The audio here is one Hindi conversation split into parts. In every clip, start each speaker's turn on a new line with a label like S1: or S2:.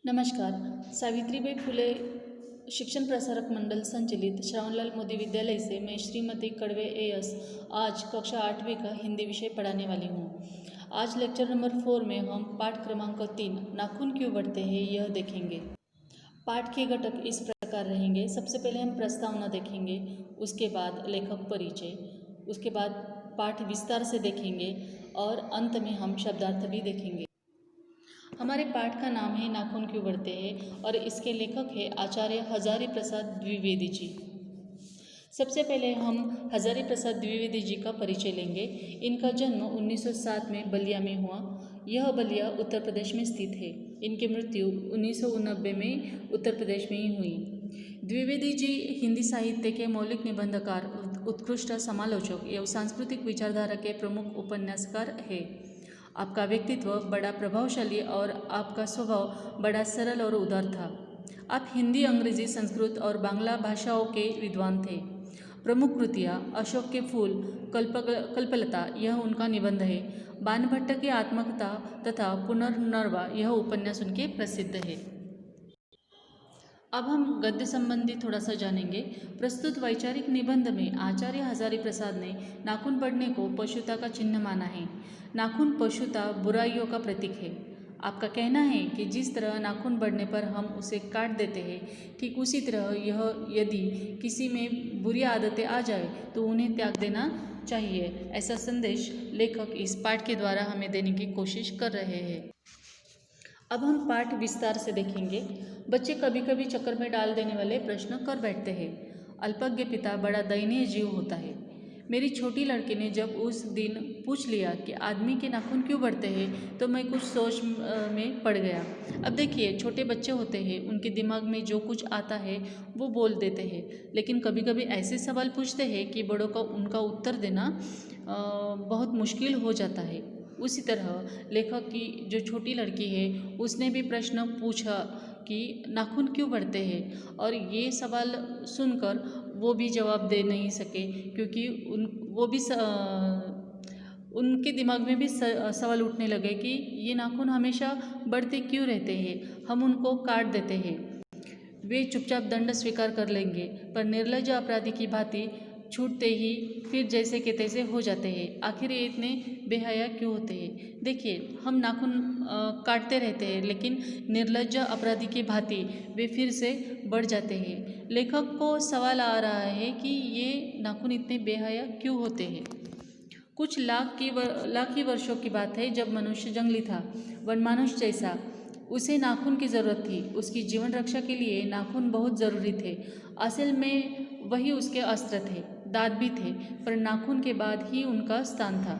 S1: नमस्कार। सावित्रीबाई फुले शिक्षण प्रसारक मंडल संचालित श्रावणलाल मोदी विद्यालय से मैं श्रीमती कड़वे एएस आज कक्षा 8वीं का हिंदी विषय पढ़ाने वाली हूँ। आज लेक्चर नंबर 4 में हम पाठ क्रमांक 3 नाखून क्यों बढ़ते हैं यह देखेंगे। पाठ के घटक इस प्रकार रहेंगे। सबसे पहले हम प्रस्तावना देखेंगे, उसके बाद लेखक परिचय, उसके बाद पाठ विस्तार से देखेंगे और अंत में हम शब्दार्थ भी देखेंगे। हमारे पाठ का नाम है नाखून क्यों बढ़ते हैं और इसके लेखक हैं आचार्य हजारी प्रसाद द्विवेदी जी। सबसे पहले हम हजारी प्रसाद द्विवेदी जी का परिचय लेंगे। इनका जन्म 1907 में बलिया में हुआ। यह बलिया उत्तर प्रदेश में स्थित है। इनकी मृत्यु 1990 में उत्तर प्रदेश में ही हुई। द्विवेदी जी हिंदी साहित्य के मौलिक निबंधकार, उत्कृष्ट समालोचक एवं सांस्कृतिक विचारधारा के प्रमुख उपन्यासकार हैं। आपका व्यक्तित्व बड़ा प्रभावशाली और आपका स्वभाव बड़ा सरल और उदार था। आप हिंदी, अंग्रेजी, संस्कृत और बांग्ला भाषाओं के विद्वान थे। प्रमुख कृतियाँ अशोक के फूल, कल्पलता यह उनका निबंध है। बाणभट्ट की आत्मकथा तथा पुनर्नवा यह उपन्यास उनके प्रसिद्ध है। अब हम गद्य संबंधी थोड़ा सा जानेंगे। प्रस्तुत वैचारिक निबंध में आचार्य हजारी प्रसाद ने नाखून बढ़ने को पशुता का चिन्ह माना है। नाखून पशुता, बुराइयों का प्रतीक है। आपका कहना है कि जिस तरह नाखून बढ़ने पर हम उसे काट देते हैं, ठीक उसी तरह यह यदि किसी में बुरी आदतें आ जाए तो उन्हें त्याग देना चाहिए। ऐसा संदेश लेखक इस पाठ के द्वारा हमें देने की कोशिश कर रहे हैं। अब हम पाठ विस्तार से देखेंगे। बच्चे कभी कभी चक्कर में डाल देने वाले प्रश्न कर बैठते हैं। अल्पज्ञ पिता बड़ा दयनीय जीव होता है। मेरी छोटी लड़की ने जब उस दिन पूछ लिया कि आदमी के नाखून क्यों बढ़ते हैं तो मैं कुछ सोच में पड़ गया। अब देखिए, छोटे बच्चे होते हैं, उनके दिमाग में जो कुछ आता है वो बोल देते हैं, लेकिन कभी कभी ऐसे सवाल पूछते हैं कि बड़ों का उनका उत्तर देना बहुत मुश्किल हो जाता है। उसी तरह लेखक की जो छोटी लड़की है उसने भी प्रश्न पूछा कि नाखून क्यों बढ़ते हैं, और ये सवाल सुनकर वो भी जवाब दे नहीं सके, क्योंकि उनके दिमाग में भी सवाल उठने लगे कि ये नाखून हमेशा बढ़ते क्यों रहते हैं, हम उनको काट देते हैं। वे चुपचाप दंड स्वीकार कर लेंगे, पर निर्लज्ज अपराधी की भांति छूटते ही फिर जैसे के तैसे हो जाते हैं। आखिर ये इतने बेहया क्यों होते हैं? देखिए, हम नाखून काटते रहते हैं, लेकिन निर्लज्ज अपराधी की भांति वे फिर से बढ़ जाते हैं। लेखक को सवाल आ रहा है कि ये नाखून इतने बेहया क्यों होते हैं। कुछ लाख ही वर्षों की बात है, जब मनुष्य जंगली था, वनमानुष जैसा। उसे नाखून की ज़रूरत थी। उसकी जीवन रक्षा के लिए नाखून बहुत ज़रूरी थे। असल में वही उसके अस्त्र थे। दांत भी थे, पर नाखून के बाद ही उनका स्थान था।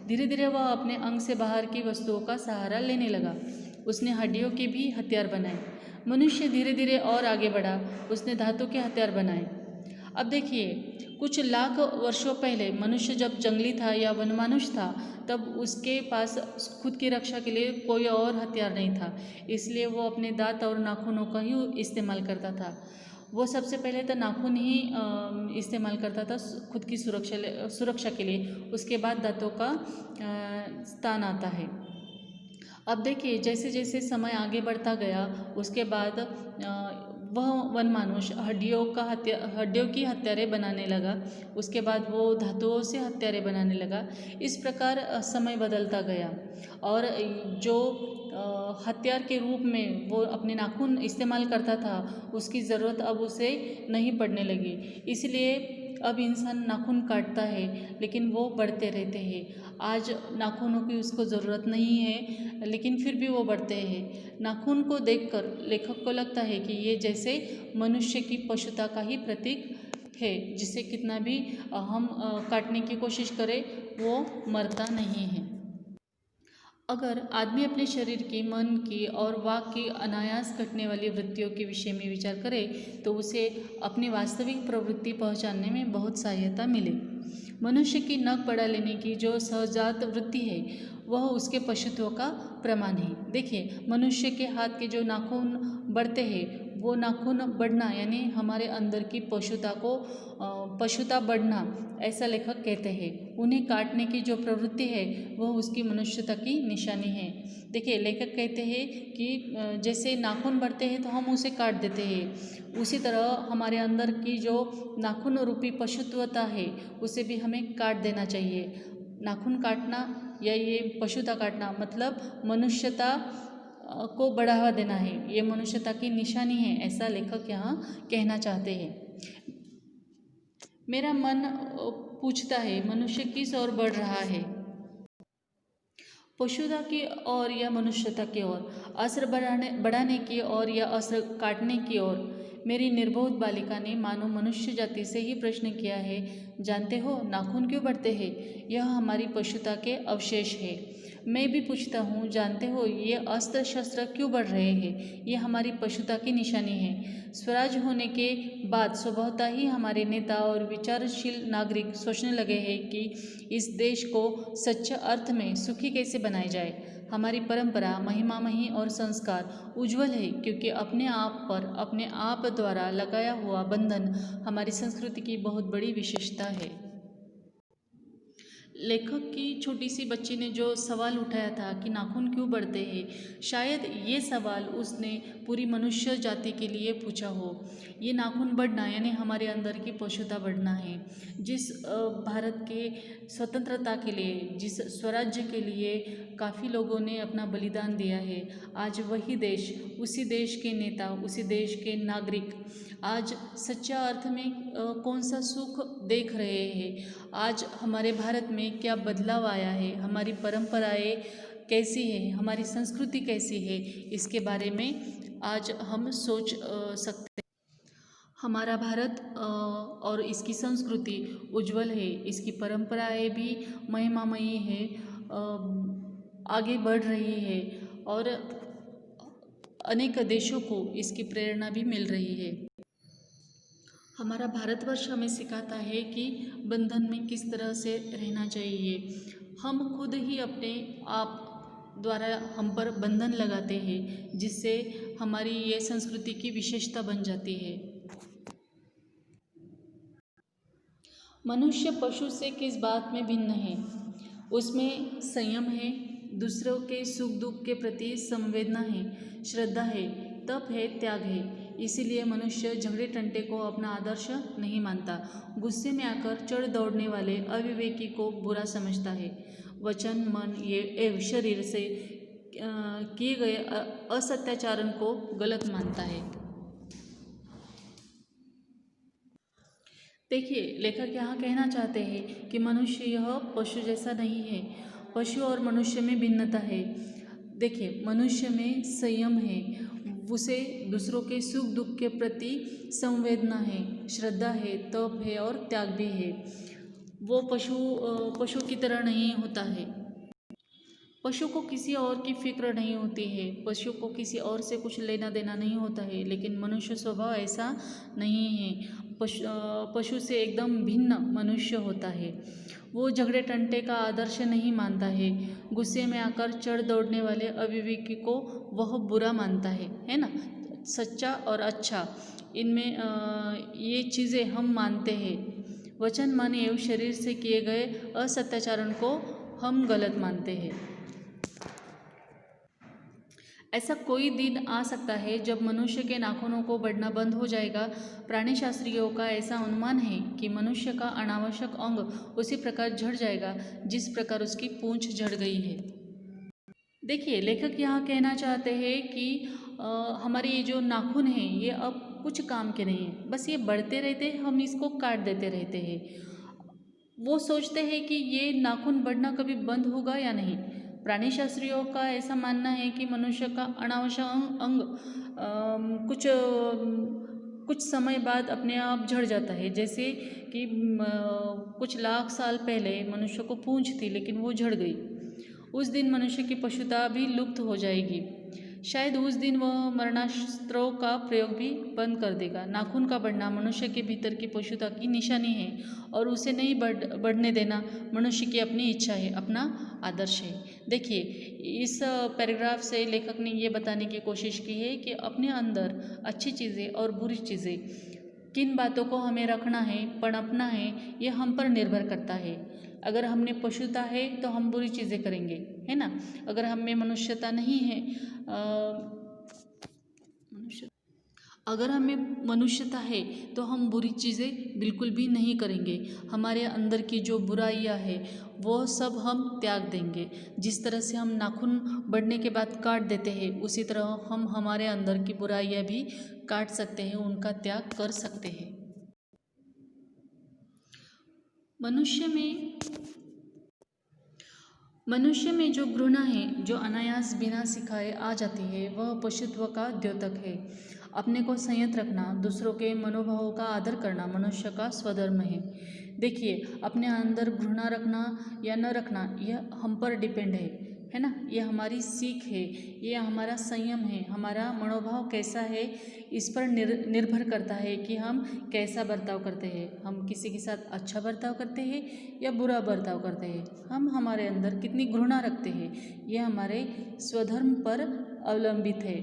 S1: धीरे धीरे वह अपने अंग से बाहर की वस्तुओं का सहारा लेने लगा। उसने हड्डियों के भी हथियार बनाए। मनुष्य धीरे धीरे और आगे बढ़ा। उसने धातु के हथियार बनाए। अब देखिए, कुछ लाख वर्षों पहले मनुष्य जब जंगली था या वनमानुष था, तब उसके पास खुद की रक्षा के लिए कोई और हथियार नहीं था, इसलिए वो अपने दांत और नाखूनों का ही इस्तेमाल करता था। वो सबसे पहले तो नाखून ही इस्तेमाल करता था खुद की सुरक्षा के लिए। उसके बाद दांतों का स्थान आता है। अब देखिए, जैसे जैसे समय आगे बढ़ता गया, उसके बाद वह वनमानुष हड्डियों की हथियारें बनाने लगा। उसके बाद वो धातुओं से हथियारें बनाने लगा। इस प्रकार समय बदलता गया, और जो हथियार के रूप में वो अपने नाखून इस्तेमाल करता था, उसकी ज़रूरत अब उसे नहीं पड़ने लगी। इसलिए अब इंसान नाखून काटता है, लेकिन वो बढ़ते रहते हैं। आज नाखूनों की उसको ज़रूरत नहीं है, लेकिन फिर भी वो बढ़ते हैं। नाखून को देखकर लेखक को लगता है कि ये जैसे मनुष्य की पशुता का ही प्रतीक है, जिसे कितना भी हम काटने की कोशिश करें वो मरता नहीं है। अगर आदमी अपने शरीर की, मन की और वाक की अनायास घटने वाली वृत्तियों के विषय में विचार करे तो उसे अपनी वास्तविक प्रवृत्ति पहचानने में बहुत सहायता मिले। मनुष्य की नख बढ़ा लेने की जो सहजात वृत्ति है, वह उसके पशुत्व का प्रमाण है। देखिए, मनुष्य के हाथ के जो नाखून बढ़ते हैं, वो नाखून बढ़ना यानी हमारे अंदर की पशुता बढ़ना, ऐसा लेखक कहते हैं। उन्हें काटने की जो प्रवृत्ति है वह उसकी मनुष्यता की निशानी है। देखिए, लेखक कहते हैं कि जैसे नाखून बढ़ते हैं तो हम उसे काट देते हैं, उसी तरह हमारे अंदर की जो नाखून रूपी पशुत्वता है उसे भी हमें काट देना चाहिए। नाखून काटना या ये पशुता काटना मतलब मनुष्यता को बढ़ावा देना है, ये मनुष्यता की निशानी है, ऐसा लेखक यहाँ कहना चाहते हैं। मेरा मन पूछता है, मनुष्य किस ओर बढ़ रहा है, पशुता की ओर या मनुष्यता की ओर, असर बढ़ाने की ओर या असर काटने की ओर। मेरी निर्बोध बालिका ने मानो मनुष्य जाति से ही प्रश्न किया है, जानते हो नाखून क्यों बढ़ते हैं? यह हमारी पशुता के अवशेष है। मैं भी पूछता हूँ, जानते हो ये अस्त्र शस्त्र क्यों बढ़ रहे हैं? ये हमारी पशुता की निशानी है। स्वराज होने के बाद स्वभावतः ही हमारे नेता और विचारशील नागरिक सोचने लगे हैं कि इस देश को सच्चे अर्थ में सुखी कैसे बनाया जाए। हमारी परंपरा, महिमामयी और संस्कार उज्जवल है, क्योंकि अपने आप पर अपने आप द्वारा लगाया हुआ बंधन हमारी संस्कृति की बहुत बड़ी विशेषता है। लेखक की छोटी सी बच्ची ने जो सवाल उठाया था कि नाखून क्यों बढ़ते हैं, शायद ये सवाल उसने पूरी मनुष्य जाति के लिए पूछा हो। ये नाखून बढ़ना यानी हमारे अंदर की पशुता बढ़ना है। जिस भारत के स्वतंत्रता के लिए, जिस स्वराज्य के लिए काफ़ी लोगों ने अपना बलिदान दिया है, आज वही देश, उसी देश के नेता, उसी देश के नागरिक आज सच्चा अर्थ में कौन सा सुख देख रहे हैं। आज हमारे भारत में क्या बदलाव आया है, हमारी परंपराएं कैसी है, हमारी संस्कृति कैसी है, इसके बारे में आज हम सोच सकते हैं। हमारा भारत और इसकी संस्कृति उज्जवल है, इसकी परंपराएं भी महिमामयी है, आगे बढ़ रही है और अनेक देशों को इसकी प्रेरणा भी मिल रही है। हमारा भारतवर्ष हमें सिखाता है कि बंधन में किस तरह से रहना चाहिए। हम खुद ही अपने आप द्वारा हम पर बंधन लगाते हैं, जिससे हमारी ये संस्कृति की विशेषता बन जाती है। मनुष्य पशु से किस बात में भिन्न है? उसमें संयम है, दूसरों के सुख दुख के प्रति संवेदना है, श्रद्धा है, तप है, त्याग है। इसीलिए मनुष्य झगड़े टंटे को अपना आदर्श नहीं मानता। गुस्से में आकर चढ़ दौड़ने वाले अविवेकी को बुरा समझता है। वचन, मन एवं शरीर से किए गए असत्याचरण को गलत मानता है। देखिए, लेखक यहाँ कहना चाहते हैं कि मनुष्य यह पशु जैसा नहीं है। पशु और मनुष्य में भिन्नता है। देखिए, मनुष्य में संयम है, उसे दूसरों के सुख दुख के प्रति संवेदना है, श्रद्धा है, तप है और त्याग भी है। वो पशु की तरह नहीं होता है। पशु को किसी और की फिक्र नहीं होती है, पशु को किसी और से कुछ लेना देना नहीं होता है, लेकिन मनुष्य स्वभाव ऐसा नहीं है। पशु से एकदम भिन्न मनुष्य होता है। वो झगड़े टंटे का आदर्श नहीं मानता है। गुस्से में आकर चढ़ दौड़ने वाले अविवेकी को वह बुरा मानता है ना। सच्चा और अच्छा, इनमें ये चीज़ें हम मानते हैं। वचन, मन एवं शरीर से किए गए असत्याचरण को हम गलत मानते हैं। ऐसा कोई दिन आ सकता है जब मनुष्य के नाखूनों को बढ़ना बंद हो जाएगा। प्राणीशास्त्रियों का ऐसा अनुमान है कि मनुष्य का अनावश्यक अंग उसी प्रकार झड़ जाएगा जिस प्रकार उसकी पूंछ झड़ गई है। देखिए, लेखक यहाँ कहना चाहते हैं कि हमारे ये जो नाखून हैं ये अब कुछ काम के नहीं हैं, बस ये बढ़ते रहते, हम इसको काट देते रहते हैं। वो सोचते हैं कि ये नाखून बढ़ना कभी बंद होगा या नहीं। प्राणीशास्त्रियों का ऐसा मानना है कि मनुष्य का अनावश्यक अंग कुछ समय बाद अपने आप झड़ जाता है। जैसे कि कुछ लाख साल पहले मनुष्य को पूंछ थी, लेकिन वो झड़ गई। उस दिन मनुष्य की पशुता भी लुप्त हो जाएगी। शायद उस दिन वह मरणास्त्रों का प्रयोग भी बंद कर देगा। नाखून का बढ़ना मनुष्य के भीतर की पशुता की निशानी है और उसे नहीं बढ़ने देना मनुष्य की अपनी इच्छा है, अपना आदर्श है। देखिए, इस पैराग्राफ से लेखक ने ये बताने की कोशिश की है कि अपने अंदर अच्छी चीज़ें और बुरी चीज़ें, किन बातों को हमें रखना है, पनपना है, ये हम पर निर्भर करता है। अगर हमने पशुता है तो हम बुरी चीज़ें करेंगे, है ना। अगर हम में मनुष्यता नहीं है, अगर हमें मनुष्यता है तो हम बुरी चीज़ें बिल्कुल भी नहीं करेंगे। हमारे अंदर की जो बुराइयां है वो सब हम त्याग देंगे। जिस तरह से हम नाखून बढ़ने के बाद काट देते हैं, उसी तरह हम हमारे अंदर की बुराइयां भी काट सकते हैं, उनका त्याग कर सकते हैं। मनुष्य में जो घृणा है, जो अनायास बिना सिखाए आ जाती है, वह पशुत्व का द्योतक है। अपने को संयत रखना, दूसरों के मनोभावों का आदर करना मनुष्य का स्वधर्म है। देखिए, अपने अंदर घृणा रखना या न रखना यह हम पर डिपेंड है ना। ये हमारी सीख है, ये हमारा संयम है, हमारा मनोभाव कैसा है इस पर निर्भर करता है कि हम कैसा बर्ताव करते हैं। हम किसी के साथ अच्छा बर्ताव करते हैं या बुरा बर्ताव करते हैं, हम हमारे अंदर कितनी घृणा रखते हैं, ये हमारे स्वधर्म पर अवलंबित है।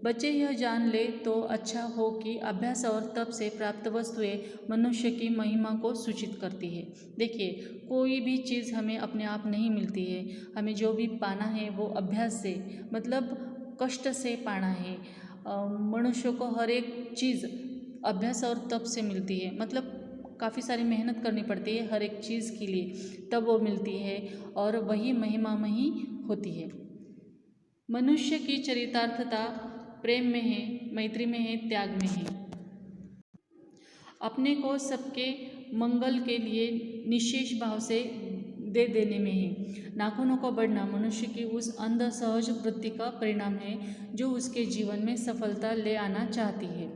S1: बच्चे यह जान ले तो अच्छा हो कि अभ्यास और तप से प्राप्त वस्तुएं मनुष्य की महिमा को सूचित करती है। देखिए, कोई भी चीज़ हमें अपने आप नहीं मिलती है। हमें जो भी पाना है वो अभ्यास से, मतलब कष्ट से पाना है। मनुष्य को हर एक चीज़ अभ्यास और तप से मिलती है, मतलब काफ़ी सारी मेहनत करनी पड़ती है हर एक चीज़ के लिए, तब वो मिलती है और वही महिमामयी होती है। मनुष्य की चरितार्थता प्रेम में है, मैत्री में है, त्याग में है। अपने को सबके मंगल के लिए निशेष भाव से दे देने में है। नाखूनों को बढ़ना मनुष्य की उस अंध सहज वृत्ति का परिणाम है जो उसके जीवन में सफलता ले आना चाहती है।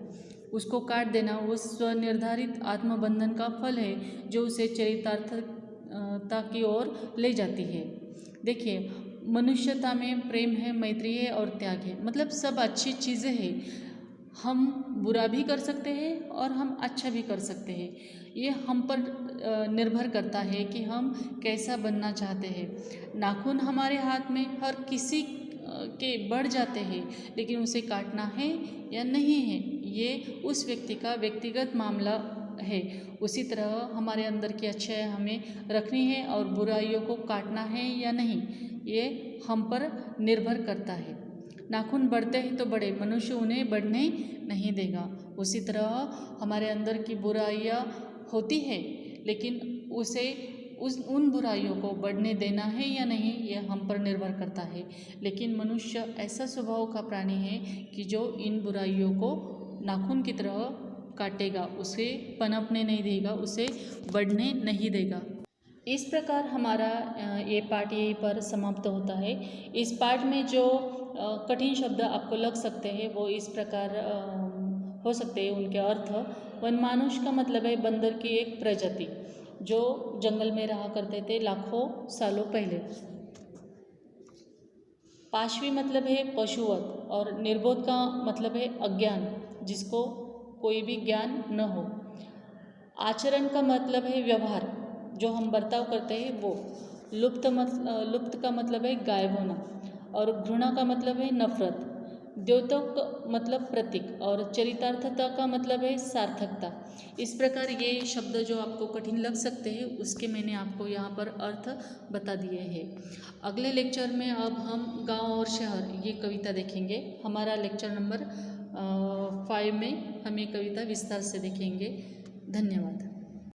S1: उसको काट देना उस स्वनिर्धारित आत्मबंधन का फल है जो उसे चरितार्थता की ओर ले जाती है। देखिए, मनुष्यता में प्रेम है, मैत्री है और त्याग है, मतलब सब अच्छी चीज़ें हैं। हम बुरा भी कर सकते हैं और हम अच्छा भी कर सकते हैं। ये हम पर निर्भर करता है कि हम कैसा बनना चाहते हैं। नाखून हमारे हाथ में हर किसी के बढ़ जाते हैं, लेकिन उसे काटना है या नहीं है ये उस व्यक्ति का व्यक्तिगत मामला है। उसी तरह हमारे अंदर की अच्छाई हमें रखनी है और बुराइयों को काटना है या नहीं, ये हम पर निर्भर करता है। नाखून बढ़ते हैं तो बड़े, मनुष्य उन्हें बढ़ने नहीं देगा। उसी तरह हमारे अंदर की बुराइयां होती है, लेकिन उसे उन बुराइयों को बढ़ने देना है या नहीं, यह हम पर निर्भर करता है। लेकिन मनुष्य ऐसा स्वभाव का प्राणी है कि जो इन बुराइयों को नाखून की तरह काटेगा, उसे पनपने नहीं देगा, उसे बढ़ने नहीं देगा। इस प्रकार हमारा ये पाठ यहीं पर समाप्त होता है। इस पाठ में जो कठिन शब्द आपको लग सकते हैं वो इस प्रकार हो सकते हैं उनके अर्थ। वनमानुष का मतलब है बंदर की एक प्रजाति जो जंगल में रहा करते थे लाखों सालों पहले। पाशवी मतलब है पशुवत और निर्बोध का मतलब है अज्ञान, जिसको कोई भी ज्ञान न हो। आचरण का मतलब है व्यवहार, जो हम बर्ताव करते हैं वो। लुप्त का मतलब है गायब होना और घृणा का मतलब है नफरत। द्योतक मतलब प्रतीक और चरितार्थता का मतलब है सार्थकता। इस प्रकार ये शब्द जो आपको कठिन लग सकते हैं उसके मैंने आपको यहाँ पर अर्थ बता दिए हैं। अगले लेक्चर में अब हम गांव और शहर ये कविता देखेंगे। हमारा लेक्चर नंबर 5 में हम ये कविता विस्तार से देखेंगे। धन्यवाद।